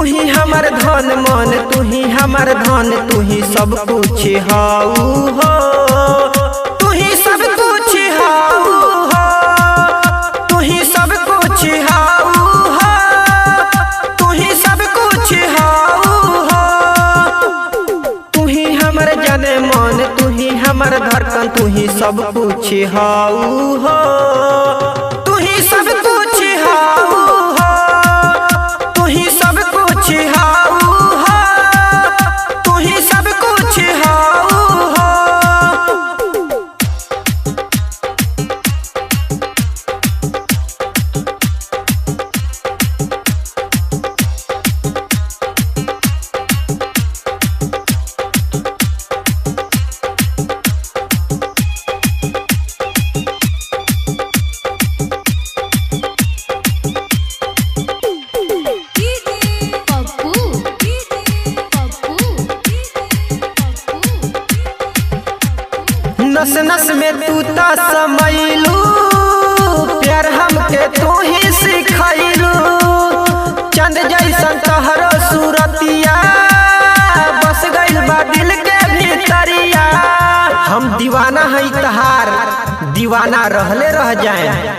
ही हमर धन मन, तू ही हमर धन, तू ही सब कुछ हाउ हो, तू ही सब कुछ हाउ हो, तू ही सब कुछ हाउ हो, तू ही सब कुछ हाउ हो। तू ही हमर जाने मन, तू ही हमर धड़कन, तू ही सब कुछ हाउ हो, तू ही सब कुछ हाउ हो, तू ही सब कुछ हाउ हो, तू ही सब कुछ हाउ हो। नस नस में तू ता समैलू, प्यार हमके तू ही सिखैलू। चंद जैसन तहरो सूरतिया बस गइल बा दिल के भीतरिया। हम दीवाना है तहार, दीवाना रहले रह जाए।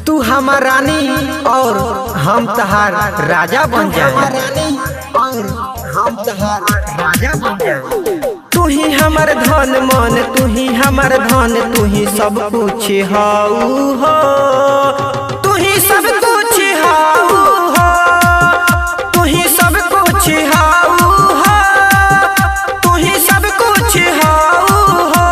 तू हमार रानी और हम तहार राजा बन जाए, हम तहार राजा बन जाए। तू ही हमर धन मन, तू ही हमर धन, तू ही सब कुछ हाउ हो, तू ही सब कुछ हाउ हो, तू ही सब कुछ हाउ हो, तू ही सब कुछ हाउ हो।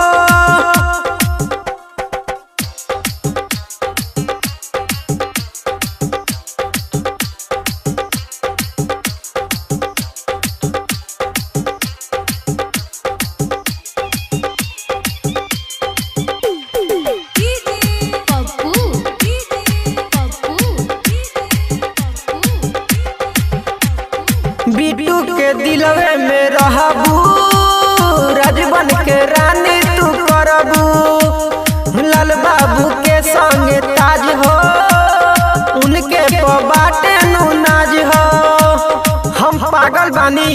बिट्टू के दिलवे में रहबू, राजबन के रानी तू करबू। लाल बाबू के संगे ताज हो, उनके बाटे नु नाज हो। हम पागल बानी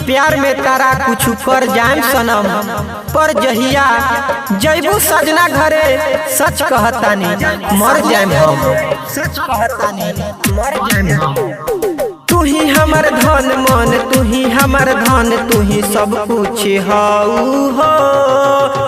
प्यार में तारा कुछ कर जाम सनम, पर जहिया जैबू सजना घरे सच कहतानी मर जाम हम, सच कहतानी मर जाम हम। तू ही हमर धन मन, तू ही हमर धन, तू ही सब कुछ हाउ हो।